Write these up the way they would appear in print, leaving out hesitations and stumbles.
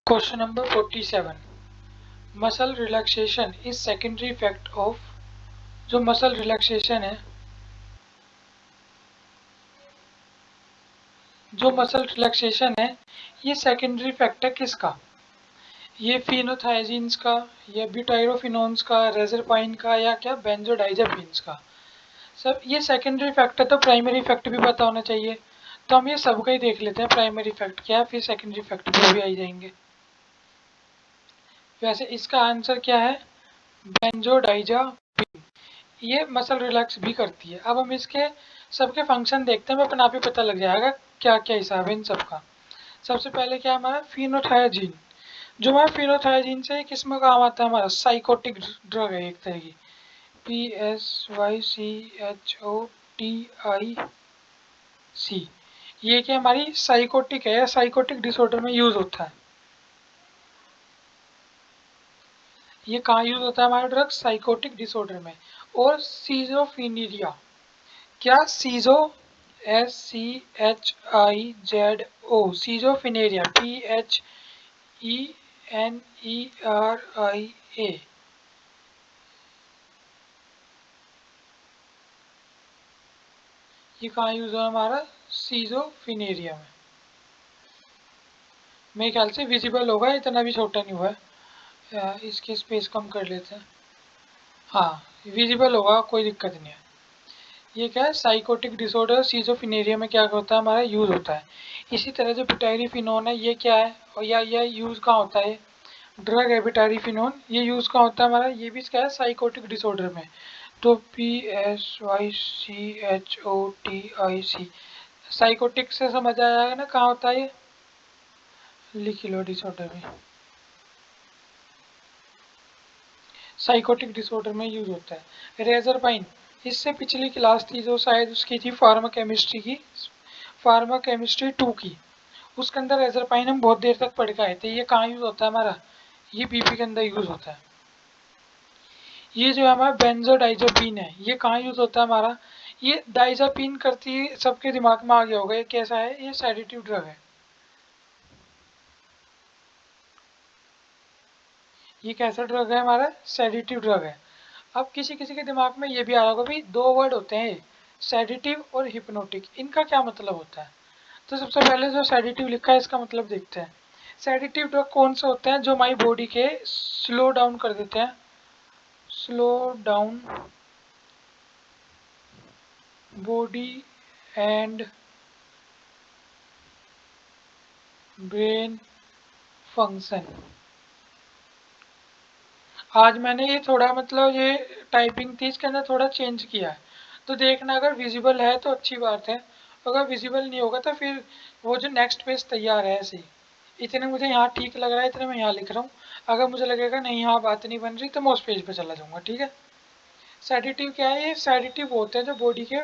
Question number 47. Muscle relaxation is secondary effect of जो muscle relaxation है ये secondary effect है किसका? ये फिनोथायजीन्स का या ब्यूटाइरोफिनोन्स का, रेजरपाइन का या क्या बेंजोडाइजेपिन्स का? सब ये सेकेंडरी इफेक्ट है तो प्राइमरी इफेक्ट भी पता होना चाहिए। तो हम ये सबका ही देख लेते हैं प्राइमरी इफेक्ट क्या है, फिर सेकेंडरी इफेक्ट भी आ जाएंगे। वैसे इसका आंसर क्या है? बेंजोडाइजेपिन। ये मसल रिलैक्स भी करती है। अब हम इसके सबके फंक्शन देखते हैं, अपने आप ही पता लग जाएगा क्या क्या हिसाब है इन सबका। सबसे पहले क्या हमारा फिनोथायजीन, जो हमारा फिनोथायजीन से किस में काम आता है? हमारा साइकोटिक ड्रग है एक तरह की, PSYCHOTIC। ये क्या हमारी साइकोटिक है या साइकोटिक डिसऑर्डर में यूज होता है। ये कहाँ यूज होता है हमारा ड्रग? साइकोटिक डिसऑर्डर में। और सीजोफिनीरिया, क्या सीजो SCHIZO सीजोफिनेरिया PHENERIA, ये कहाँ यूज हुआ हमारा? सीजोफिनेरिया में। मेरे ख्याल से विजिबल होगा, इतना भी छोटा नहीं हुआ है। इसकी स्पेस कम कर लेते हैं। हाँ विजिबल होगा, कोई दिक्कत नहीं है। ये क्या है? साइकोटिक डिसऑर्डर सीजोफिनेरिया में क्या होता है हमारा? यूज होता है। इसी तरह जो ब्यूटाइरिफिनोन है ये क्या है, और या यूज कहाँ होता है? ड्रग है ब्यूटाइरिफिनोन, ये यूज कहाँ होता है हमारा? ये भी क्या है? साइकोटिक डिसऑर्डर में। तो PSYCHOTIC, साइकोटिक से समझ आएगा ना कहाँ होता है ये? लिख लो डिसऑर्डर में, साइकोटिक डिसऑर्डर में यूज होता है। रेजरपाइन, इससे पिछली क्लास थी जो शायद उसकी थी फार्माकेमिस्ट्री की, फार्माकेमिस्ट्री 2 की, उसके अंदर रेजरपाइन हम बहुत देर तक पढ़ के आए थे। ये कहाँ यूज होता है हमारा? ये बीपी के अंदर यूज होता है। ये जो हमारा बेंजोडाइजेपिन है ये कहाँ यूज होता है हमारा? ये डाइजापिन करती, सबके दिमाग में आ गया होगा ये कैसा है? ये सेडेटिव ड्रग है। ये कैसा ड्रग है हमारा? सेडेटिव ड्रग है। अब किसी किसी के दिमाग में ये भी आ रहा होगा भाई, दो वर्ड होते हैं सेडेटिव और हिप्नोटिक, इनका क्या मतलब होता है? तो सबसे पहले जो सेडेटिव लिखा है इसका मतलब देखते हैं। सेडेटिव ड्रग कौन से होते हैं? जो हमारी बॉडी के स्लो डाउन कर देते हैं, slow down body and brain function. आज मैंने ये थोड़ा मतलब ये टाइपिंग थी इसके अंदर थोड़ा चेंज किया है, तो देखना अगर विजिबल है तो अच्छी बात है, अगर विजिबल नहीं होगा तो फिर वो जो नेक्स्ट पेज तैयार है ऐसे ही। इतने मुझे यहाँ ठीक लग रहा है, इतने मैं यहाँ लिख रहा हूँ। अगर मुझे लगेगा नहीं यहाँ बात नहीं बन रही तो मैं उस पेज पे चला जाऊँगा, ठीक है। सेडेटिव क्या है? ये सेडेटिव होते हैं जो बॉडी के,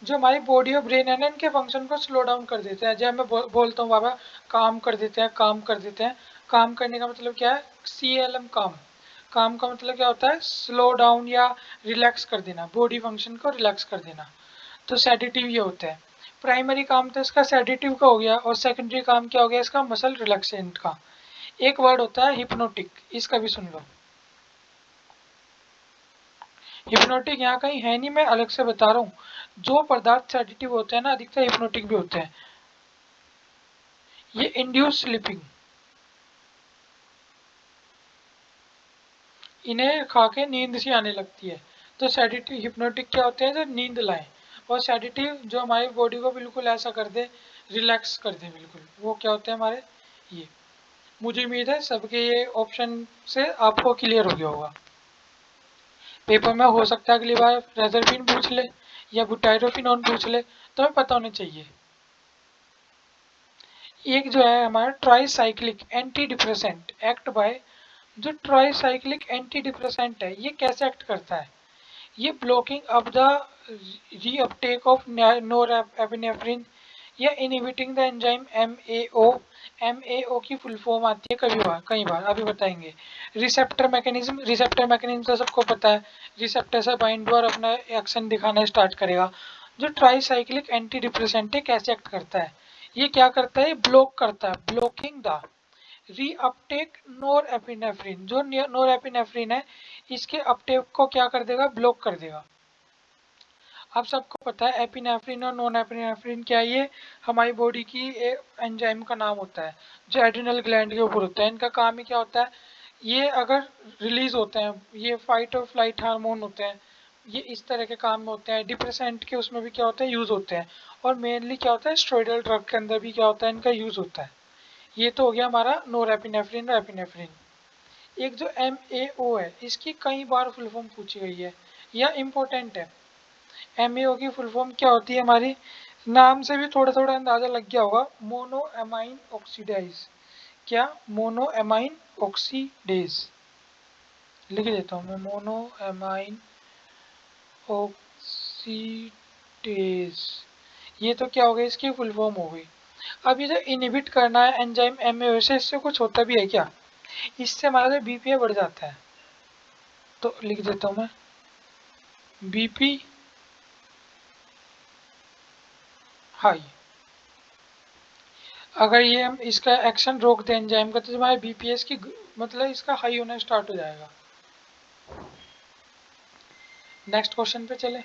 जो हमारी बॉडी और ब्रेन है ना, इनके फंक्शन को स्लो डाउन कर देते हैं। जब मैं बोलता हूँ बाबा काम कर देते हैं, काम कर देते हैं, काम करने का मतलब क्या है? CLM काम। काम का मतलब क्या होता है? स्लो डाउन या रिलैक्स कर देना, बॉडी फंक्शन को रिलैक्स कर देना। तो सेडेटिव ये होता है। प्राइमरी काम तो इसका सेडेटिव का हो गया, और सेकेंडरी काम क्या हो गया इसका? मसल रिलैक्सेंट का। एक वर्ड होता है हिप्नोटिक, इसका भी सुन लो। हिप्नोटिक यहाँ कहीं है नहीं, मैं अलग से बता रहा हूँ। जो पदार्थ सेडेटिव होते हैं ना अधिकतर हिप्नोटिक भी होते हैं। ये इंड्यूस स्लीपिंग, इन्हें खा के नींद सी आने लगती है। तो सेडेटिव हिप्नोटिक क्या होते हैं? जो नींद लाए। और सेडेटिव जो हमारी बॉडी को बिल्कुल ऐसा कर दे, रिलैक्स कर दे बिल्कुल, वो क्या होते हैं हमारे? ये। मुझे उम्मीद है सबके ये ऑप्शन से आपको क्लियर हो गया होगा। पेपर में हो सकता है अगली बार रेजरपिन पूछ ले या बुटाइरोफिनोन पूछ ले, तो हमें पता होना चाहिए। एक जो है हमारा tricyclic anti depressant act by, जो ट्राईसाइक्लिक एंटी डिप्रेसेंट है ये कैसे एक्ट करता है? ये blocking of the reuptake of norepinephrine या inhibiting the enzyme MAO। MAO की फुल फॉर्म आती है कई बार अभी बताएंगे। रिसेप्टर मैकेनिज्म, रिसेप्टर मैकेनिज्म तो सबको पता है, रिसेप्टर से बाइंड और अपना एक्शन दिखाना स्टार्ट करेगा। जो ट्राईसाइक्लिक एंटी डिप्रेसेंट है कैसे एक्ट करता है? ये क्या करता है? ब्लॉक करता है, ब्लॉकिंग द रीअपटेक नोरएपिनेफ्रिन, जो नोरएपिनेफ्रिन है इसके अपटेक को क्या कर देगा, ब्लॉक कर देगा। आप सबको पता है एपिनेफ्रिन और नॉन एपिनेफ्रिन क्या है, ये हमारी बॉडी की एक एंजाइम का नाम होता है जो एड्रिनल ग्लैंड के ऊपर होता है। इनका काम ही क्या होता है, ये अगर रिलीज होते हैं, ये फाइट और फ्लाइट हार्मोन होते हैं, ये इस तरह के काम में होते हैं। डिप्रेसेंट के उसमें भी क्या होता है, यूज होते हैं। और मेनली क्या होता है, स्टेरॉयडल ड्रग के अंदर भी क्या होता है, इनका यूज होता है। ये तो हो गया हमारा नोरेपिनेफ्रिन और एपिनेफ्रिन। एक जो MAO है, इसकी कई बार फुल फॉर्म पूछी गई है या इम्पोर्टेंट है। MAO की फुल फॉर्म क्या होती है, हमारी नाम से भी थोड़ा थोड़ा अंदाजा लग गया होगा, मोनो एमाइन ऑक्सीडाइज। क्या, मोनो एमाइन ऑक्सीडेज। लिख देता हूँ मैं, मोनो एमाइन ऑक्सीडेज। ये तो क्या हो गई, इसकी फुल फॉर्म हो गई। अब ये जो इनहिबिट करना है एंजाइम MAO से, इससे कुछ होता भी है क्या, इससे हमारा जो BPA बढ़ जाता है। तो लिख देता हूँ मैं, BP हाई। अगर ये हम इसका एक्शन रोक दें एंजाइम का, तो हमारे BPS की मतलब इसका हाई होना स्टार्ट हो जाएगा। नेक्स्ट क्वेश्चन पे चले।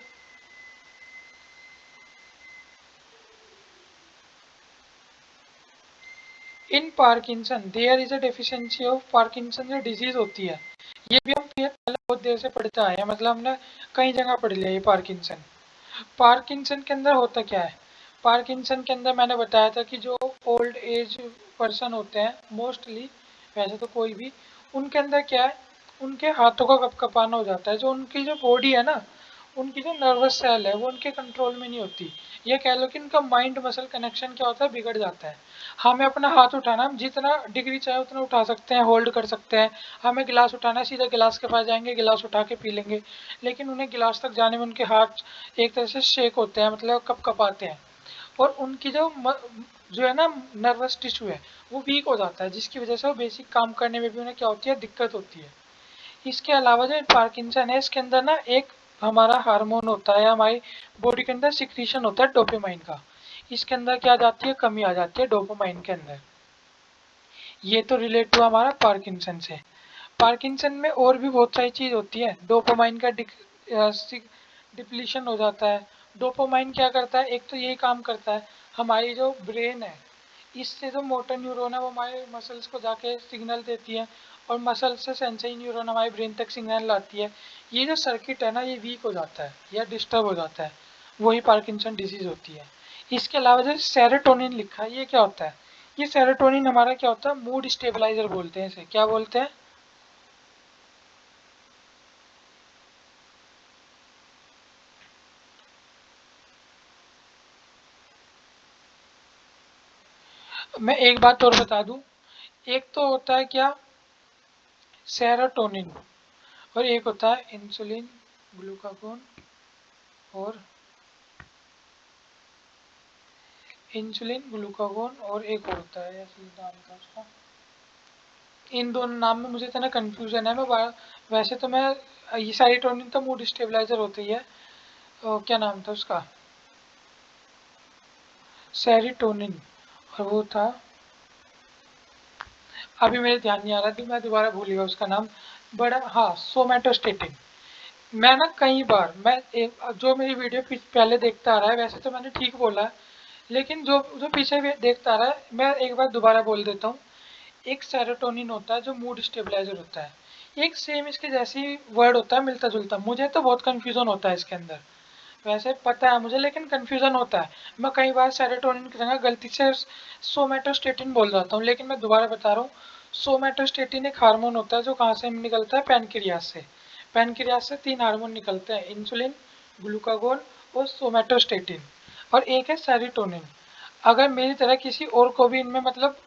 In Parkinson there is a deficiency of Parkinson, जो डिजीज होती है, ये भी हम पहले बहुत देर से पढ़ते आए हैं, मतलब हमने कई जगह पढ़ लिया ये पार्किंसन। पार्किंसन के अंदर होता क्या है, पार्किंसन के अंदर मैंने बताया था कि जो ओल्ड एज पर्सन होते हैं मोस्टली, वैसे तो कोई भी, उनके अंदर क्या है, उनके हाथों का कपकपाना हो जाता है। जो उनकी जो बॉडी है ना, उनकी जो नर्वस सेल है वो उनके कंट्रोल में नहीं होती। ये कह लो कि उनका माइंड मसल कनेक्शन क्या होता है, बिगड़ जाता है। हमें अपना हाथ उठाना, हम जितना डिग्री चाहे उतना उठा सकते हैं, होल्ड कर सकते हैं। हमें गिलास उठाना है, सीधा गिलास के पास जाएंगे, गिलास उठा के पी लेंगे। लेकिन उन्हें गिलास तक जाने में उनके हाथ एक तरह से शेक होते हैं, मतलब कपकपाते हैं। और उनकी जो है ना नर्वस टिश्यू है, वो वीक हो जाता है, जिसकी वजह से वो बेसिक काम करने में भी उन्हें क्या होती है, दिक्कत होती है। इसके अलावा जो पार्किंसन है, इसके अंदर ना एक हमारा हार्मोन होता है, हमारी बॉडी के अंदर सिक्रीशन होता है डोपामाइन का। इसके अंदर क्या आ जाती है, कमी आ जाती है डोपामाइन के अंदर। ये तो रिलेट हुआ हमारा पार्किंसन से। पार्किंसन में और भी बहुत सारी चीज होती है, डोपामाइन का डिप्लीशन हो जाता है। डोपामाइन क्या करता है, एक तो यही काम करता है, हमारी जो ब्रेन है, इससे जो मोटर न्यूरॉन है वो हमारे मसल्स को जाके सिग्नल देती है, और मसल से सेंसरी न्यूरॉन हमारे ब्रेन तक सिग्नल लाती है। ये जो सर्किट है ना, ये वीक हो जाता है या डिस्टर्ब हो जाता है, वही पार्किंसन डिजीज होती है। इसके अलावा जो सेरोटोनिन लिखा है, ये क्या होता है, ये सेरोटोनिन हमारा क्या होता है, मूड स्टेबलाइजर बोलते हैं इसे। क्या बोलते हैं, मैं एक बात और बता दूं, एक तो होता है क्या, सेरोटोनिन, और एक होता है इंसुलिन, ग्लूकागोन, और इंसुलिन ग्लूकागोन, और एक और होता है, ऐसे नाम था उसका। इन दोनों नाम में मुझे इतना कंफ्यूजन है। वैसे तो मैं, ये सेरोटोनिन तो मूड स्टेबलाइजर होती है, क्या नाम था उसका, सेरोटोनिन, और वो था, अभी मेरे ध्यान नहीं आ रहा थी, मैं दोबारा भूल गया उसका नाम। बड़ा, हाँ, सोमेटोस्टेटिन। मैं ना कई बार, मैं जो मेरी वीडियो पहले देखता आ रहा है, वैसे तो मैंने ठीक बोला है, लेकिन जो जो पीछे देखता आ रहा है, मैं एक बार दोबारा बोल देता हूँ। एक सेरोटोनिन होता है जो मूड स्टेबलाइजर होता है, एक सेम इसके जैसी वर्ड होता है, मिलता जुलता। मुझे तो बहुत कंफ्यूजन होता है इसके अंदर, वैसे पता है मुझे, लेकिन कंफ्यूजन होता है। मैं कई बार सेरोटोनिन की जगह गलती से सोमेटोस्टेटिन बोल जाता हूँ, लेकिन मैं दोबारा बता रहा हूँ, सोमेटोस्टेटिन एक हार्मोन होता है जो कहाँ से निकलता है, पैनक्रियास से। पैनक्रियास से तीन हार्मोन निकलते हैं, इंसुलिन, ग्लूकागोन और सोमेटोस्टेटिन, और एक है सेरोटोनिन। अगर मेरी तरह किसी और को भी इनमें मतलब,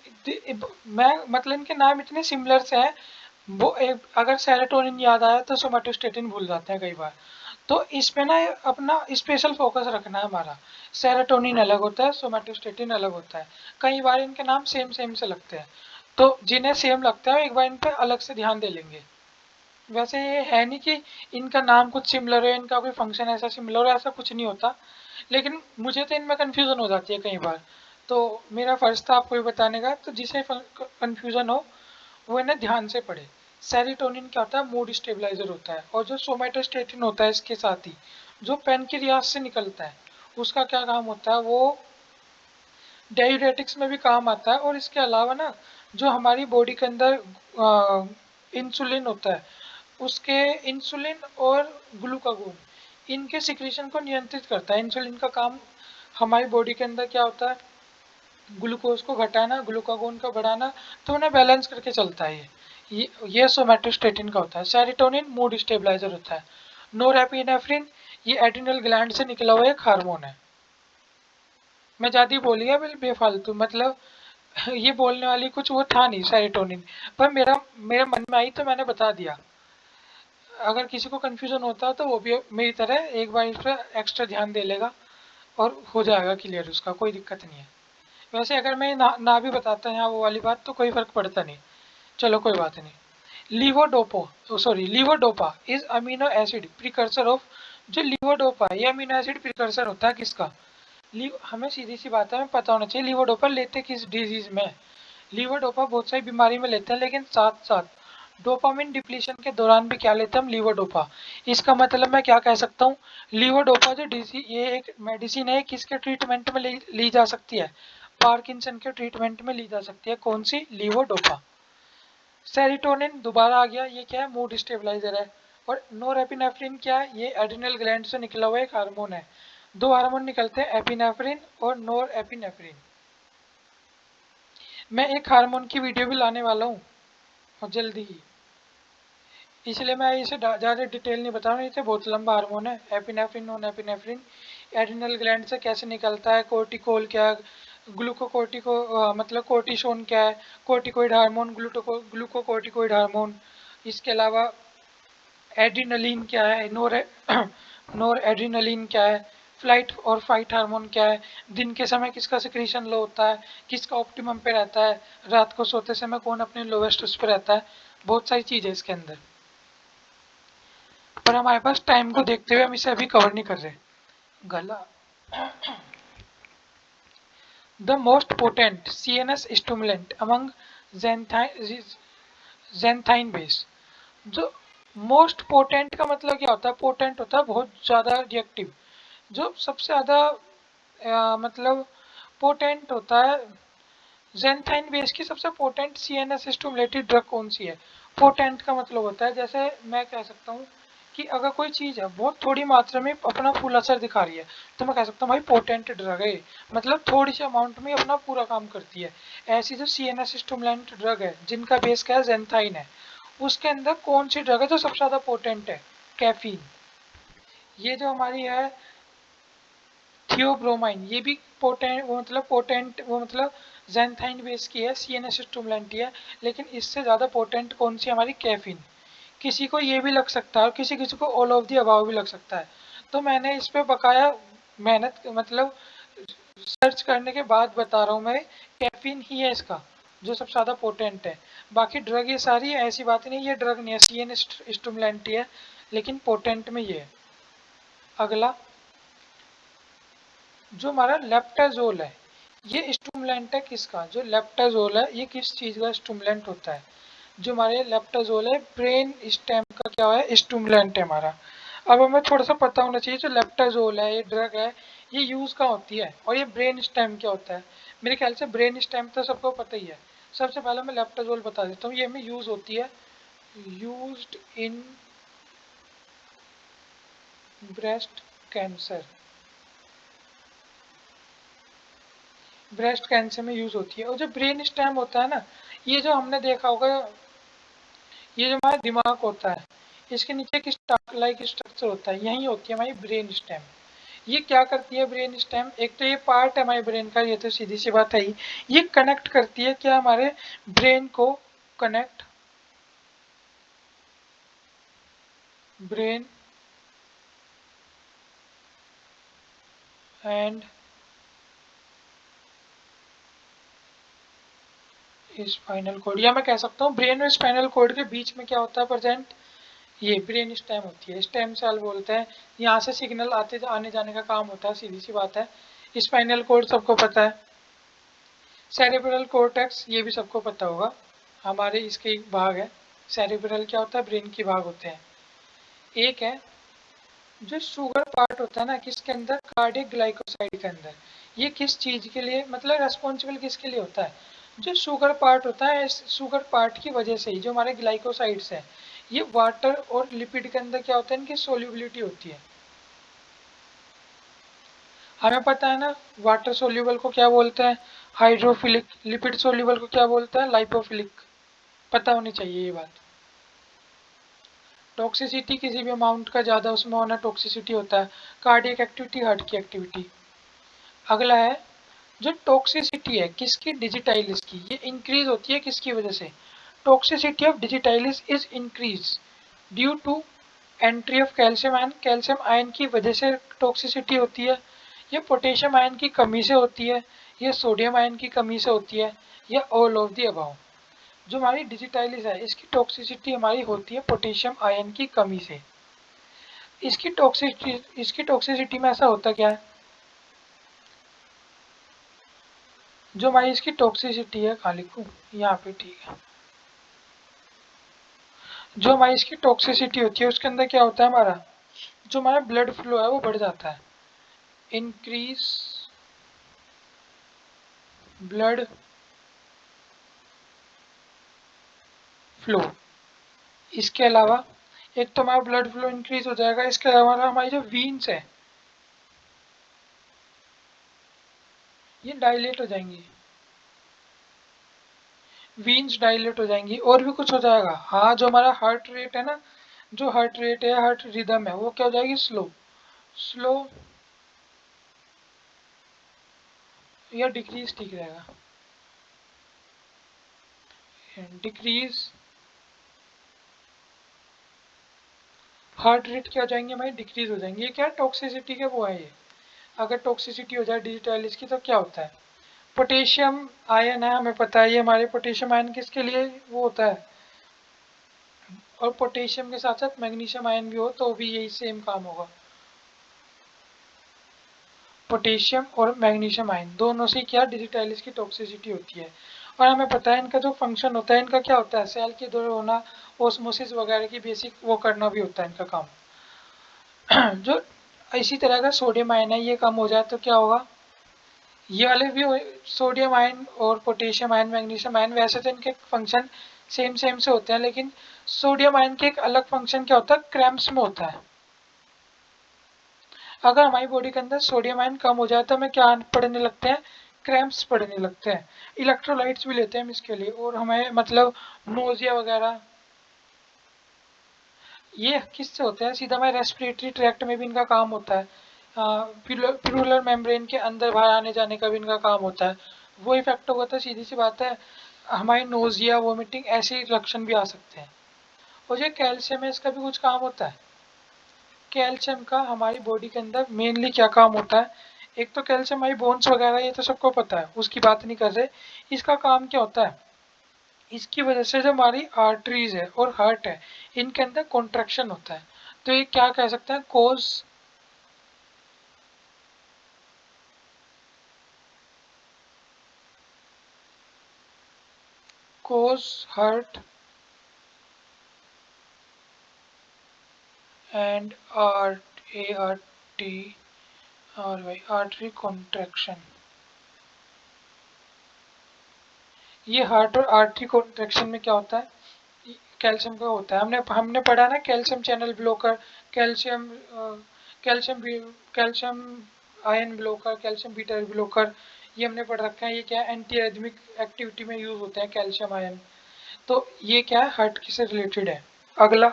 मैं मतलब इनके नाम इतने सिमिलर से हैं, वो एक अगर सेरोटोनिन याद आया तो सोमेटोस्टेटिन भूल जाते हैं कई बार। तो इस पे ना अपना स्पेशल फोकस रखना है हमारा। सेरोटोनिन अलग होता है, सोमेटोस्टेटिन अलग होता है। कई बार इनके नाम सेम सेम से लगते हैं, तो जिन्हें सेम लगता है एक बार इन पे अलग से ध्यान दे लेंगे। वैसे ये है नहीं कि इनका नाम कुछ सिमिलर है, इनका कोई फंक्शन ऐसा सिमिलर है, ऐसा कुछ नहीं होता। लेकिन मुझे तो इनमें कंफ्यूजन हो जाती है कई बार, तो मेरा फर्ज था आपको ये बताने का, तो जिसे कंफ्यूजन हो वो इन्हें ध्यान से पढ़े। सेरोटोनिन क्या होता है? मूड स्टेबलाइजर होता है। और जो सोमेटोस्टेटिन होता है इसके साथ ही जो पैनक्रियास से निकलता है, उसका क्या काम होता है? वो डायूरेटिक्स में भी काम आता है। और इसके अलावा ना जो हमारी बॉडी के अंदर इंसुलिन होता है, उसके इंसुलिन और ग्लूकागोन इनके सिक्रीशन को नियंत्रित करता है। इंसुलिन का काम हमारी बॉडी के अंदर क्या होता है? ग्लूकोज को घटाना, ग्लूकागोन को बढ़ाना, तो उन्हें बैलेंस करके चलता है। ये सोमेटोस्टेटिन का होता है। सेरोटोनिन मूड स्टेबलाइजर होता है। नोरेपिनेफ्रिन ये एड्रिनल ग्लैंड से निकला हुआ एक हार्मोन है। मैं ज्यादा ही बोल गया बेफालतू, मतलब ये बोलने वाली कुछ वो था नहीं सेरोटोनिन, पर मेरा मेरे मन में आई तो मैंने बता दिया। अगर किसी को कंफ्यूजन होता है तो वो भी मेरी तरह एक बार इस पर एक्स्ट्रा ध्यान दे लेगा और हो जाएगा क्लियर, उसका कोई दिक्कत नहीं है। वैसे अगर मैं ना भी बताता यहाँ वो वाली बात तो कोई फर्क पड़ता नहीं। चलो कोई बात नहीं। Levodopa is amino acid precursor of. जो लीवोडोपा ये अमीनो एसिड प्रिकर्सर होता है किसका? हमें सीधी सी बात है, हमें पता होना चाहिए लीवोडोपा लेते किस डिजीज में। लीवोडोपा बहुत सारी बीमारी में लेते हैं, लेकिन साथ साथ डोपामिन डिप्लीशन के दौरान भी क्या लेते हैं हम? लीवोडोपा। इसका मतलब मैं क्या कह सकता हूँ? लीवोडोपा जो डिजीज, ये एक मेडिसिन है, किसके ट्रीटमेंट में ली जा सकती है? पार्किंसन के ट्रीटमेंट में ली जा सकती है। कौन सी? लीवोडोपा। सेरोटोनिन दोबारा आ गया, ये क्या है? मूड स्टेबलाइजर है। और नोरेपिनेफ्रिन क्या है? ये एड्रिनल ग्लैंड से निकला हुआ एक हार्मोन है। दो हार्मोन निकलते हैं, एपिनेफ्रिन और नोरेपिनेफ्रिन। मैं एक हार्मोन की वीडियो भी लाने वाला हूँ और जल्दी ही, इसलिए मैं इसे ज़्यादा डिटेल नहीं बता रहा हूँ। इसे बहुत लंबा हार्मोन है epinephrine, non epinephrine. Adrenal gland से कैसे निकलता है? कोर्टिकोल क्या है? मतलब कोर्टिसोन क्या है? Corticoid hormone, glucocorticoid hormone. इसके अलावा एड्रिनलिन क्या है? नोर एड्रिनलिन क्या है? फ्लाइट और फाइट हार्मोन क्या है? दिन के समय किसका सिक्रीशन लो होता है, किसका ऑप्टिमम पे रहता है? रात को सोते समय कौन अपने लोवेस्ट उस पे रहता है? बहुत सारी चीज़ है इसके अंदर, पर हमारे पास टाइम को देखते हुए हम इसे अभी कवर नहीं कर रहे। गला। The most potent CNS stimulant among xanthine base. जो मोस्ट पोटेंट का मतलब क्या होता है? पोटेंट होता है बहुत ज़्यादा रिएक्टिव। जो सबसे ज़्यादा मतलब पोटेंट होता है, जेंथाइन बेस की सबसे पोटेंट CNS स्टिमुलेटेड ड्रग कौन सी है? पोटेंट का मतलब होता है, जैसे मैं कह सकता हूँ कि अगर कोई चीज़ है बहुत थोड़ी मात्रा में अपना फुल असर दिखा रही है, तो मैं कह सकता हूँ भाई पोटेंट ड्रग है, मतलब थोड़ी सी अमाउंट में अपना पूरा काम करती है। ऐसी जो CNS स्टिमुलेंट ड्रग है जिनका बेस क्या है? जेंथाइन है। उसके अंदर कौन सी ड्रग है जो सबसे ज़्यादा पोटेंट है? कैफीन। ये जो हमारी है थियोब्रोमाइन, ये भी पोटेंट, वो मतलब जेंथाइन बेस की है, CNS स्टिमुलेंट ही है। लेकिन इससे ज़्यादा पोटेंट कौन सी? हमारी कैफीन। किसी को ये भी लग सकता है और किसी किसी को ऑल ऑफ दी अबाव भी लग सकता है। तो मैंने इस पे बकाया मेहनत, मतलब सर्च करने के बाद बता रहा हूँ मैं, कैफीन ही है इसका जो सबसे ज़्यादा पोटेंट है। बाकी ड्रग ये सारी है, ऐसी बात नहीं ये ड्रग नहीं है, CNS स्टिमुलेंट ही है, लेकिन पोटेंट में ये है। अगला जो हमारा लेप्टाजोल है, ये स्टिमुलेंट है किसका? जो लेप्टाजोल है ये किस चीज़ का स्टिमुलेंट होता है? जो हमारे लेप्टाजोल है ब्रेन स्टेम का क्या है? स्टिमुलेंट है हमारा। अब हमें थोड़ा सा पता होना चाहिए जो लेप्टाजोल है, ये ड्रग है, ये यूज़ कहाँ होती है और ये ब्रेन स्टेम क्या होता है? मेरे ख्याल से ब्रेन स्टेम तो सबको पता ही है। सबसे पहले मैं लेप्टाजोल बता देता हूँ, ये हमें यूज़ होती है, used in breast cancer. Breast cancer में यूज़ होती है। और जो ब्रेन स्टेम होता है ना, ये जो हमने देखा होगा, ये जो हमारा दिमाग होता है, इसके नीचे एक लाइक स्ट्रक्चर होता है, यही होती है हमारी ब्रेन स्टेम। ये क्या करती है ब्रेन स्टेम? एक तो ये पार्ट है हमारे ब्रेन का, ये तो सीधी सी बात है ही। ये कनेक्ट करती है क्या? हमारे ब्रेन को connect, brain and spinal cord, या मैं कह सकता हूँ ब्रेन और स्पाइनल कॉर्ड के बीच में क्या होता है प्रेजेंट? ये ब्रेन स्टेम होती है, स्टेम सेल बोलते हैं। यहाँ से सिग्नल आने जाने का काम होता है, सीधी सी बात है। स्पाइनल कॉर्ड सबको पता है, सेरेब्रल कॉर्टेक्स ये भी सबको पता होगा, हमारे इसके एक भाग है। सेरेब्रल क्या होता है, ब्रेन के भाग होते हैं। एक है जो शुगर पार्ट होता है ना, किसके अंदर, कार्डियक ग्लाइकोसाइड के अंदर। ये किस चीज के लिए, मतलब रेस्पॉन्सिबल किसके लिए होता है, जो शुगर पार्ट होता है। इस शुगर पार्ट की वजह से ही जो हमारे ग्लाइकोसाइड्स है, ये वाटर और लिपिड के अंदर क्या होता है, इनकी सोल्यूबिलिटी होती है। हमें पता है ना, वाटर सोल्यूबल को क्या बोलते हैं, हाइड्रोफिलिक। लिपिड सोल्यूबल को क्या बोलते हैं, लाइपोफिलिक। पता होनी चाहिए ये बात। टॉक्सिसिटी किसी भी अमाउंट का ज़्यादा उसमें होना टॉक्सिसिटी होता है। कार्डियक एक्टिविटी, हार्ट की एक्टिविटी। अगला है जो टॉक्सिसिटी है किसकी, डिजिटाइलिस की। ये इंक्रीज होती है किसकी वजह से, toxicity of digitalis is increase due to entry of calcium ion. Calcium ion की वजह से टॉक्सिसिटी होती है। ये पोटेशियम आयन की कमी से होती है, ये सोडियम आयन की कमी से होती है, या ऑल ऑफ दी अबाउ। जो हमारी डिजिटाइलिस है इसकी टॉक्सिसिटी हमारी होती है पोटेशियम आयन की कमी से। इसकी टॉक्सिसिटी में ऐसा होता क्या है, जो हमारी इसकी टॉक्सिसिटी है, खाली को यहाँ पे ठीक है, जो हमारी इसकी टॉक्सिसिटी होती है उसके अंदर क्या होता है, हमारा जो हमारा ब्लड फ्लो है वो बढ़ जाता है। Increase blood flow. इसके अलावा एक तो हमारा ब्लड फ्लो इंक्रीज हो जाएगा, इसके अलावा हमारी जो वीन्स है ये डायलेट हो जाएंगी, वीन्स डायलेट हो जाएंगी। और भी कुछ हो जाएगा, हाँ जो हमारा हार्ट रेट है ना, जो हार्ट रेट है, हार्ट रिदम है, वो क्या हो जाएगी, स्लो। स्लो या डिक्रीज ठीक रहेगा, डिक्रीज। हार्ट रेट क्या हो जाएंगे हमारी, डिक्रीज हो जाएंगे। ये क्या टॉक्सिसिटी के वो है ये। अगर टॉक्सिसिटी हो जाए डिजिटाइलिस की तो क्या होता है, पोटेशियम आयन है, हमें पता है ये हमारे पोटेशियम आयन किसके लिए वो होता है, और पोटेशियम के साथ साथ मैग्नीशियम आयन भी हो तो भी यही सेम काम होगा। पोटेशियम और मैग्नीशियम आयन दोनों से क्या डिजिटाइलिस की टॉक्सिसिटी होती है। और हमें पता है इनका जो फंक्शन होता है, इनका क्या होता है, सेल के दौरान होना, ओस्मोसिस वगैरह की बेसिक वो करना भी होता है इनका काम। जो इसी तरह का सोडियम आयन है, ये कम हो जाए तो क्या होगा, ये वाले भी सोडियम आयन और पोटेशियम आयन, मैग्नीशियम आयन, वैसे तो इनके फंक्शन सेम सेम से होते हैं, लेकिन सोडियम आयन के एक अलग फंक्शन क्या होता है, क्रैम्प्स में होता है। अगर हमारी बॉडी के अंदर सोडियम आयन कम हो जाए तो हमें क्या पड़ने लगते हैं, क्रैम्प्स पड़ने लगते हैं। इलेक्ट्रोलाइट्स भी लेते हैं हम इसके लिए, और हमें मतलब नोजिया वगैरह, ये किससे होते हैं, सीधा हमारे रेस्पिरेटरी ट्रैक्ट में भी इनका काम होता है। प्लूरल मेम्ब्रेन के अंदर बाहर आने जाने का भी इनका काम होता है। वो इफेक्ट होगा तो सीधी सी बात है हमारी नोजिया, वोमिटिंग ऐसे लक्षण भी आ सकते हैं। और जो कैल्शियम है इसका भी कुछ काम होता है। कैल्शियम का हमारी बॉडी के अंदर मेनली क्या काम होता है, एक तो कैल्शियम हमारी बोन्स वगैरह ये तो सबको पता है, उसकी बात नहीं कर रहे। इसका काम क्या होता है, इसकी वजह से जो हमारी आर्टरीज है और हार्ट है इनके अंदर कॉन्ट्रैक्शन होता है। तो ये क्या कह सकते हैं, कोज हार्ट एंड ART और भाई आर्टरी कॉन्ट्रैक्शन। ये हार्ट और आर्टरी कॉन्ट्रैक्शन में क्या होता है, कैल्शियम का होता है। हमने हमने पढ़ा ना, calcium channel blocker, calcium calcium calcium ion blocker, calcium beta blocker, ये हमने पढ़ रखा है। ये क्या है, एंटी एरिथमिक एक्टिविटी में यूज होते हैं कैल्शियम आयन। तो ये क्या है, हार्ट से रिलेटेड है। अगला,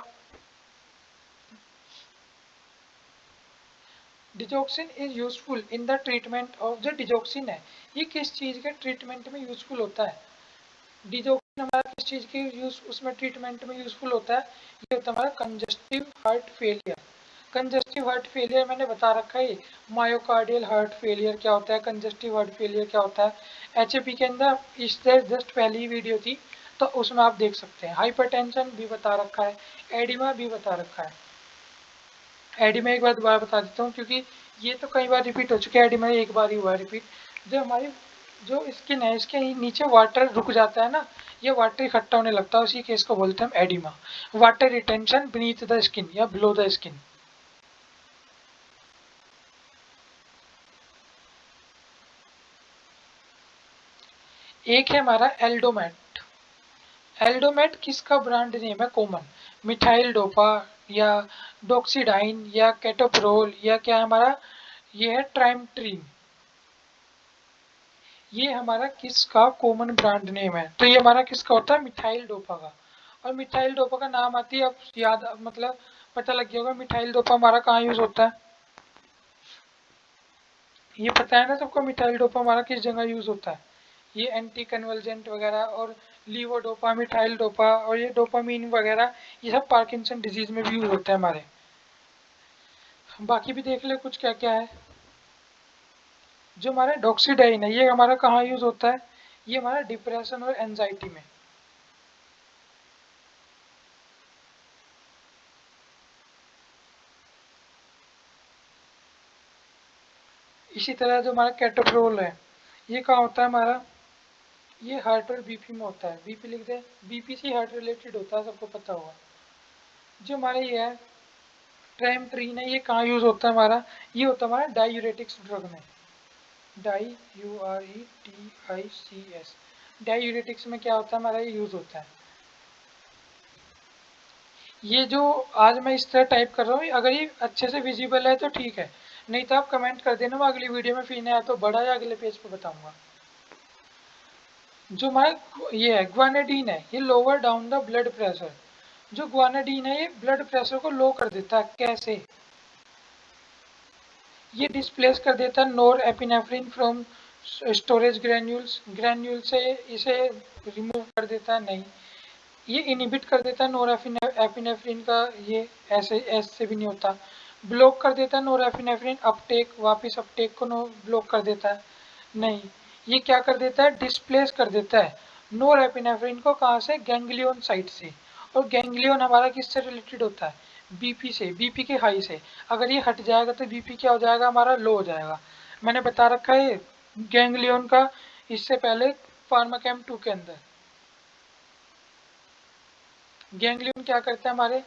digoxin is useful in the treatment of, जो डिजोक्सिन है ये किस चीज के ट्रीटमेंट में यूजफुल होता है, डिजोक्सिन हमारा किस चीज के यूज उसमें ट्रीटमेंट में यूजफुल होता है, ये होता है हमारा congestive heart failure. Congestive heart failure मैंने बता रखा है, मायोकार्डियल हार्ट फेलियर क्या होता है, कंजस्टिव हार्ट फेलियर क्या होता है। एचएपी के अंदर इससे जस्ट पहली ही वीडियो थी तो उसमें आप देख सकते हैं। हाइपरटेंशन भी बता रखा है, एडिमा भी बता रखा है। एडिमा एक बार दोबारा बता देता हूँ क्योंकि ये तो कई बार रिपीट हो चुका है, एडिमा एक बार ही हुआ है रिपीट। जो हमारी जो स्किन है इसके नीचे वाटर रुक जाता है ना, ये वाटर इकट्ठा होने लगता है, उसी केस को बोलते हैं हम oedema. Water retention beneath the skin या बिलो द स्किन। एक है हमारा एल्डोमेट। एल्डोमेट किसका ब्रांड नेम है कॉमन? मिथाइल डोपा या डोक्सीडाइन या केटोप्रोल या क्या हमारा ये है ट्राइमट्रीन। ये हमारा किसका कॉमन ब्रांड नेम है? तो ये हमारा किसका होता है? मिथाइल डोपा का। और मिथाइल डोपा का नाम आती है, अब याद मतलब पता लग गया होगा मिथाइल डोपा हमारा कहाँ यूज होता है। ये पता है ना सबको मिथाइल डोपा हमारा किस जगह यूज होता है। ये एंटी कन्वर्जेंट वगैरह और लीवोडोपा मिथाइल डोपा और ये डोपामीन वगैरह ये सब पार्किंसन डिजीज में भी यूज होता है हमारे। बाकी भी देख ले कुछ क्या क्या है। जो हमारा डॉक्सीडाइन है ये हमारा कहाँ यूज होता है? ये हमारा डिप्रेशन और एंजाइटी में। इसी तरह जो हमारा कैटोप्रोल है ये कहाँ होता है हमारा? ये हार्ट और बीपी में होता है। बीपी लिख दे, बीपी से हार्ट रिलेटेड होता है, सबको पता होगा। जो हमारे ये है ट्राइमट्रीन है ये कहाँ यूज होता है हमारा? ये होता है हमारा डायूरेटिक्स ड्रग में। Di U R E T I C S. Diuretics में क्या होता है हमारा? ये यूज होता है। ये जो आज मैं इस तरह टाइप कर रहा हूँ अगर ये अच्छे से विजिबल है तो ठीक है, नहीं तो आप कमेंट कर देना, मैं अगली वीडियो में फीन है तो बड़ा या अगले पेज पे बताऊंगा। जो हमारा ये है ग्वानाडीन है ये lower down the blood pressure. जो ग्वानाडीन है ये ब्लड प्रेशर को लो कर देता है। कैसे? ये डिस्प्लेस कर देता है norepinephrine from storage granules. Granule से इसे रिमूव कर देता है। नहीं, ये इनिबिट कर देता है नोर एपिनेफ्रिन का। ये ऐसे ऐसे भी नहीं होता। ब्लॉक कर देता है नोर एपिनेफ्रिन अपटेक, वापिस अपटेक को ब्लॉक कर देता है। नहीं, ये क्या कर देता है? डिस्प्लेस कर देता है नोर एपिनेफ्रिन को। कहाँ से? गैंग्लियन साइट से। और गैंग्लियन हमारा किससे रिलेटेड होता है? बीपी से, बीपी के हाई से। अगर ये हट जाएगा तो बीपी क्या हो जाएगा हमारा? लो हो जाएगा। मैंने बता रखा है गैंग्लियन का इससे पहले फार्माकेम 2 के अंदर। गैंग्लियन क्या करता है हमारे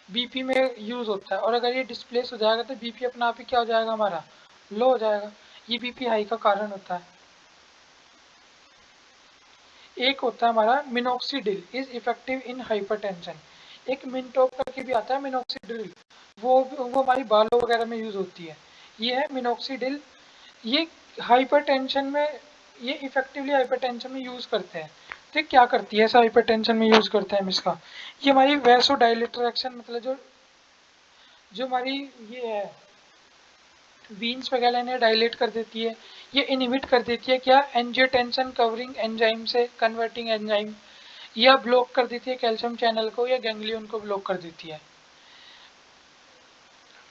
बीपी में यूज होता है, और अगर ये डिस्प्लेस हो जाएगा तो बीपी अपना आप ही क्या हो जाएगा हमारा? लो हो जाएगा। ये बीपी हाई का कारण होता है। एक होता है हमारा minoxidil is effective in hypertension. एक मिनटॉप करके भी आता है मिनोक्सीडिल, वो हमारी बालों वगैरह में यूज होती है। ये है मिनोक्सीडिल। ये हाइपरटेंशन में, ये इफेक्टिवली हाइपरटेंशन में यूज करते हैं। तो ये क्या करती है ऐसा हाइपरटेंशन में यूज करते हैं हम इसका? ये हमारी वैसोडाइलेटर एक्शन मतलब जो जो हमारी ये है वीन्स वगैरह ने डायलेट कर देती है। ये इनहिबिट कर देती है क्या? एंजियोटेंसिन कवरिंग एंजाइम से कन्वर्टिंग एंजाइम, या ब्लॉक कर देती है कैल्शियम चैनल को या गैंग्लियन को ब्लॉक कर देती है।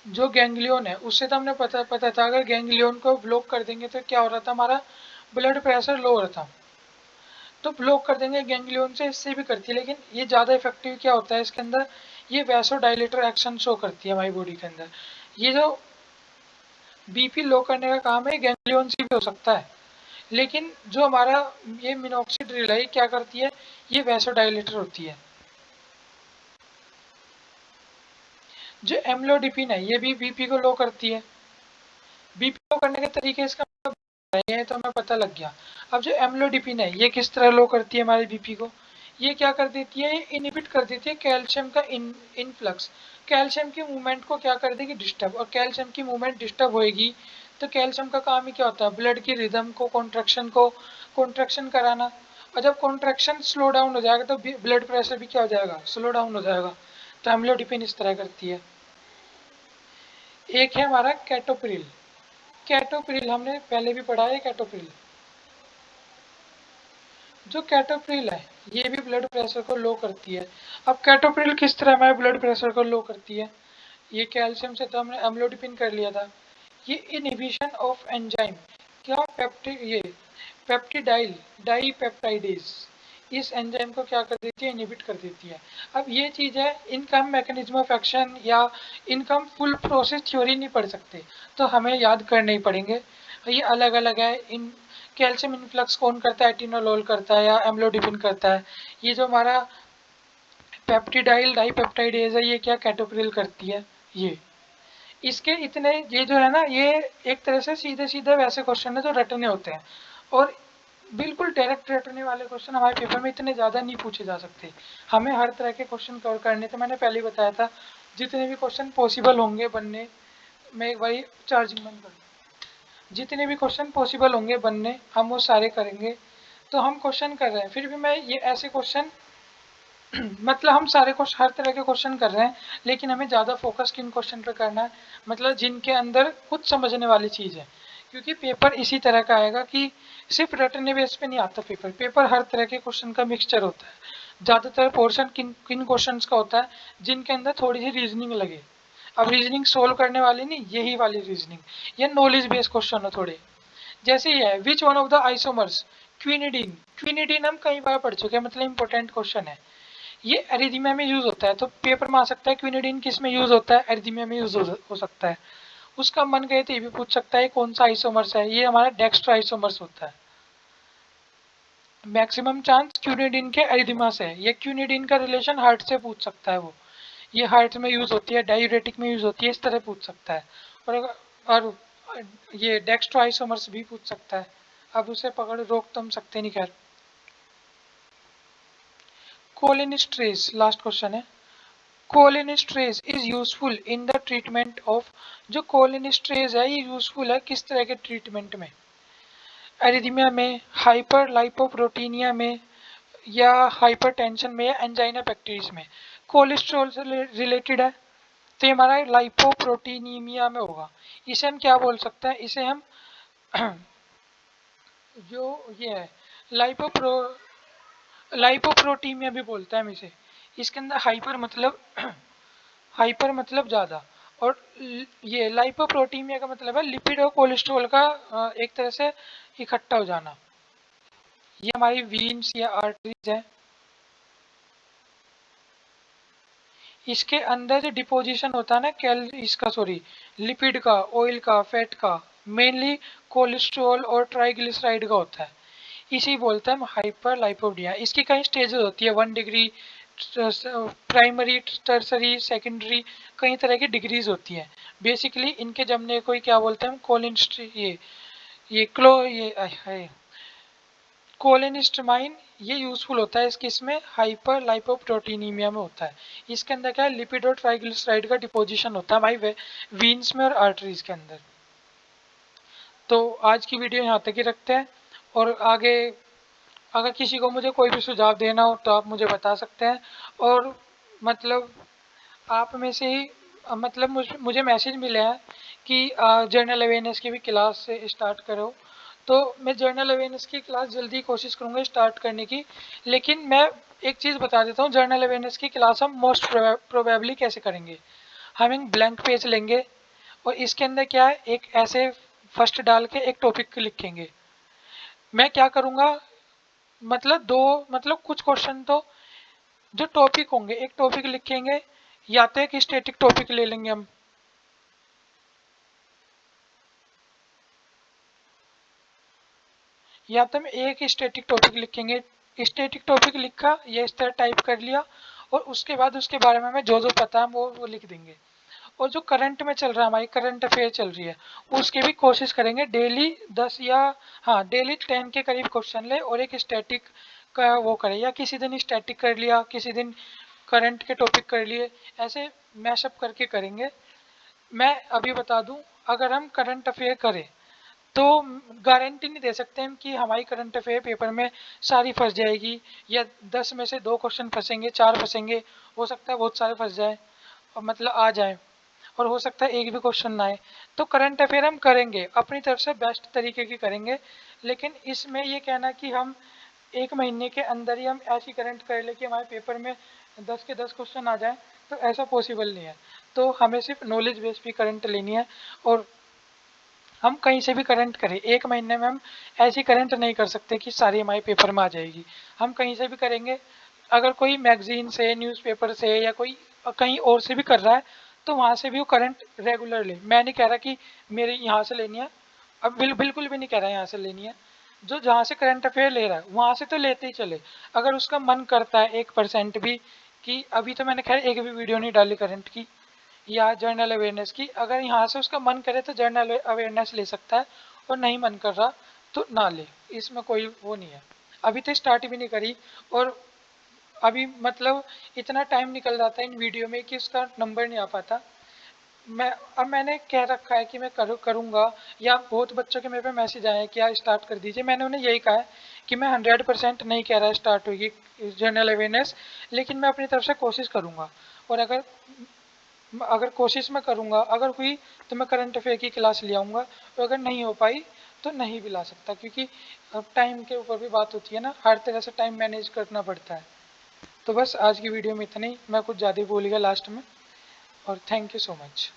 जो गैंग्लियन है उससे तो हमने पता था अगर गैंग्लियन को ब्लॉक कर देंगे तो क्या हो रहा था हमारा? ब्लड प्रेशर लो हो रहा था। तो ब्लॉक कर देंगे गैंग्लियन से, इससे भी करती है, लेकिन ये ज़्यादा इफेक्टिव क्या होता है इसके अंदर? ये वैसोडाइलेटर एक्शन शो करती है हमारी बॉडी के अंदर। ये जो बीपी लो करने का काम है गैंग्लियन से भी हो सकता है, लेकिन जो हमारा ये मिनोक्सिडिल है क्या करती है? ये वैसोडाइलेटर होती है। जो एम्लोडिपिन है ये भी बीपी को लो करती है। बीपी लो करने के तरीके इसका ये तो हमें पता लग गया। अब जो एम्लोडिपिन है ये किस तरह लो करती है हमारे बीपी को? ये क्या कर देती है? ये इनहिबिट कर देती है कैल्शियम का इनफ्लक्स। कैल्शियम की मूवमेंट को क्या कर देगी? डिस्टर्ब। और कैल्शियम की मूवमेंट डिस्टर्ब होएगी तो कैल्शियम का काम ही क्या होता है? ब्लड की रिदम को कॉन्ट्रैक्शन कराना। और जब कॉन्ट्रैक्शन स्लो डाउन हो जाएगा तो ब्लड प्रेशर भी क्या हो जाएगा? स्लो डाउन हो जाएगा। तो एम्लोडिपिन इस तरह करती है। एक है हमारा कैटोप्रिल। कैटोप्रिल हमने पहले भी पढ़ा है। कैटोप्रिल, जो कैटोप्रिल है ये भी ब्लड प्रेशर को लो करती है। अब कैटोप्रिल किस तरह हमारे ब्लड प्रेशर को लो करती है? ये कैल्शियम से तो हमने एम्लोडिपिन कर लिया था। ये इनहिबिशन ऑफ एंजाइम, क्या पेप्टिड ये पेप्टिडाइल डाईपेप्टाइडेज, इस एंजाइम को क्या कर देती है? इनहिबिट कर देती है। अब ये चीज़ है, इनका हम मैकेनिज्म ऑफ एक्शन या इनका हम फुल प्रोसेस थ्योरी नहीं पढ़ सकते, तो हमें याद करने ही पड़ेंगे। ये अलग अलग है। इन कैल्शियम इन्फ्लक्स कौन करता है, एटिनोलोल करता है या एम्लोडिपिन करता है। ये जो हमारा पेप्टिडाइल डाइपेप्टाइडेज है, ये क्या कैटोक्रिल करती है। ये इसके इतने, ये जो है ना, ये एक तरह से सीधे सीधे वैसे क्वेश्चन है जो रटने होते हैं, और बिल्कुल डायरेक्ट रटने वाले क्वेश्चन हमारे पेपर में इतने ज़्यादा नहीं पूछे जा सकते। हमें हर तरह के क्वेश्चन कवर करने थे, मैंने पहले ही बताया था। जितने भी क्वेश्चन पॉसिबल होंगे बनने, मैं एक बार चार्जिंग बंद कर, जितने भी क्वेश्चन पॉसिबल होंगे बनने हम वो सारे करेंगे। तो हम क्वेश्चन कर रहे हैं, फिर भी मैं ये ऐसे क्वेश्चन मतलब हम सारे क्वेश्चन, हर तरह के क्वेश्चन कर रहे हैं, लेकिन हमें ज़्यादा फोकस किन क्वेश्चन पे करना है, मतलब जिनके अंदर कुछ समझने वाली चीज़ है। क्योंकि पेपर इसी तरह का आएगा कि सिर्फ रटने बेस पे नहीं आता पेपर, पेपर हर तरह के क्वेश्चन का मिक्सचर होता है। ज़्यादातर पोर्शन किन किन क्वेश्चन का होता है, जिनके अंदर थोड़ी सी रीजनिंग लगे। अब रीजनिंग सोल्व करने वाली नहीं, यही वाली रीजनिंग, ये नॉलेज बेस्ड क्वेश्चन है थोड़े। जैसे ही है, which one of the isomers, quinidine, quinidine हम कई बार पढ़ चुके हैं, मतलब इंपॉर्टेंट क्वेश्चन है। ये एरिथमिया में यूज होता है, तो पेपर में आ सकता है क्विनिडीन किस में यूज होता है, एरिथमिया में यूज हो सकता है। उसका मन कहे तो ये भी पूछ सकता है कौन सा आइसोमर्स है, ये हमारा डेक्स्ट्रो आइसोमर्स होता है। मैक्सिमम चांस क्यूनिडीन के एरिथमिया से है। ये क्यूनिडीन का रिलेशन हार्ट से पूछ सकता है वो, ये हार्ट में यूज होती है, डायूरेटिक में यूज होती है, इस तरह पूछ सकता है। और ये डेक्स्ट्रो आइसोमर्स भी पूछ सकता है। अब उसे पकड़ रोक तो हम सकते नहीं, खैर। कोलिनिस्ट्रेज लास्ट क्वेश्चन है। Cholinesterase is useful in the treatment of, जो कोलिनिस्ट्रेज है ये यूजफुल है किस तरह के ट्रीटमेंट में, एरिथमिया में, हाइपर लाइपोप्रोटीनिया में, या हाइपरटेंशन में, या एंजाइना पेक्टिस में। कोलेस्ट्रॉल से रिलेटेड है, तो ये हमारा लाइपोप्रोटीनीमिया में होगा। इसे हम क्या बोल सकते हैं, इसे हम जो ये है लाइपोप्रो लाइपोप्रोटीमिया भी बोलते हैं हम इसे। इसके अंदर हाइपर मतलब हाइपर मतलब ज़्यादा, और ये लाइपोप्रोटीमिया का मतलब है लिपिड और कोलेस्ट्रॉल का एक तरह से इकट्ठा हो जाना। ये हमारी वीन्स या आर्टरीज है, इसके अंदर जो डिपोजिशन होता है ना कैल इसका सॉरी लिपिड का, ऑयल का, फैट का, मेनली कोलेस्ट्रॉल और ट्राइग्लिसराइड का होता है, इसी बोलते हैं हम हाइपर लाइपोडिया। इसकी कई स्टेजेस होती है, 1 डिग्री, प्राइमरी, टर्सरी, सेकेंडरी, कई तरह की डिग्रीज होती है। बेसिकली इनके जमने को ही क्या बोलते हैं हम, कोलिन, ये क्लो ये कोलेनिस्टमाइन, ये यूजफुल होता है इसके, इसमें हाइपर लाइपोप्रोटीनीमिया में होता है। इसके अंदर क्या है, लिपिड और ट्राइग्लिसराइड का डिपोजिशन होता है हमारी वीन्स में और आर्टरीज के अंदर। तो आज की वीडियो यहाँ तक ही रखते हैं, और आगे अगर किसी को मुझे कोई भी सुझाव देना हो तो आप मुझे बता सकते हैं। और मतलब आप में से ही मतलब मुझे मैसेज मिले हैं कि जर्नल अवेयरनेस की भी क्लास से स्टार्ट करो, तो मैं जर्नल अवेयरनेस की क्लास जल्दी कोशिश करूँगा स्टार्ट करने की। लेकिन मैं एक चीज़ बता देता हूँ, जर्नल अवेयरनेस की क्लास हम मोस्ट प्रोबेबली कैसे करेंगे, हम एक ब्लैंक पेज लेंगे, और इसके अंदर क्या है, एक ऐसे फर्स्ट डाल के एक टॉपिक लिखेंगे। मैं क्या करूँगा, मतलब दो, मतलब कुछ क्वेश्चन तो जो टॉपिक होंगे, एक टॉपिक लिखेंगे, या तो एक स्टैटिक टॉपिक ले लेंगे हम, या तो हम एक स्टैटिक टॉपिक लिखेंगे, स्टैटिक टॉपिक लिखा या इस तरह टाइप कर लिया, और उसके बाद उसके बारे में हमें जो जो पता है वो लिख देंगे। और जो करंट में चल रहा है, हमारी करंट अफेयर चल रही है, उसकी भी कोशिश करेंगे डेली 10 या हाँ डेली 10 के करीब क्वेश्चन ले, और एक स्टैटिक का वो करें, या किसी दिन स्टैटिक कर लिया, किसी दिन करंट के टॉपिक कर लिए, ऐसे मैशअप करके करेंगे। मैं अभी बता दूं, अगर हम करंट अफेयर करें तो गारंटी नहीं दे सकते हम कि हमारी करंट अफेयर पेपर में सारी फंस जाएगी, या 10 में से 2 क्वेश्चन फंसेंगे, 4 फंसेंगे, हो सकता है बहुत सारे फंस जाए और मतलब आ जाए, और हो सकता है एक भी क्वेश्चन ना आए। तो करंट अफेयर हम करेंगे, अपनी तरफ से बेस्ट तरीके की करेंगे, लेकिन इसमें ये कहना कि हम 1 महीने के अंदर ही हम ऐसी करंट कर ले कि हमारे पेपर में 10 के 10 क्वेश्चन आ जाए, तो ऐसा पॉसिबल नहीं है। तो हमें सिर्फ नॉलेज बेस पे करंट लेनी है, और हम कहीं से भी करंट करें, 1 महीने में हम ऐसी करंट नहीं कर सकते कि सारी हमारे पेपर में आ जाएगी। हम कहीं से भी करेंगे, अगर कोई मैगजीन से, न्यूज़पेपर से, या कोई कहीं और से भी कर रहा है, तो वहाँ से भी वो करंट रेगुलर ले। मैं नहीं कह रहा कि मेरे यहाँ से लेनी है, अब बिल्कुल भी नहीं कह रहा है यहाँ से लेनी है, जो जहाँ से करंट अफेयर ले रहा है वहां से तो लेते ही चले। अगर उसका मन करता है 1% भी, कि अभी तो मैंने खैर एक भी वीडियो नहीं डाली करंट की या जनरल अवेयरनेस की, अगर यहाँ से उसका मन करे तो जनरल अवेयरनेस ले सकता है, और नहीं मन कर रहा तो ना ले, इसमें कोई वो नहीं है। अभी तो स्टार्ट भी नहीं करी, और अभी मतलब इतना टाइम निकल जाता है इन वीडियो में कि उसका नंबर नहीं आ पाता। मैं अब मैंने कह रखा है कि मैं करूँगा, या बहुत बच्चों के मेरे पे मैसेज आए हैं कि यार स्टार्ट कर दीजिए, मैंने उन्हें यही कहा है कि मैं 100% नहीं कह रहा स्टार्ट होगी जनरल अवेयरनेस, लेकिन मैं अपनी तरफ से कोशिश करूँगा। और अगर अगर कोशिश मैं करूँगा, अगर हुई तो मैं करंट अफेयर की क्लास ले आऊँगा, और अगर नहीं हो पाई तो नहीं भी ला सकता, क्योंकि अब टाइम के ऊपर भी बात होती है ना, हर तरह से टाइम मैनेज करना पड़ता है। तो बस आज की वीडियो में इतना ही, मैं कुछ ज़्यादा ही बोल गया लास्ट में, और थैंक यू सो मच।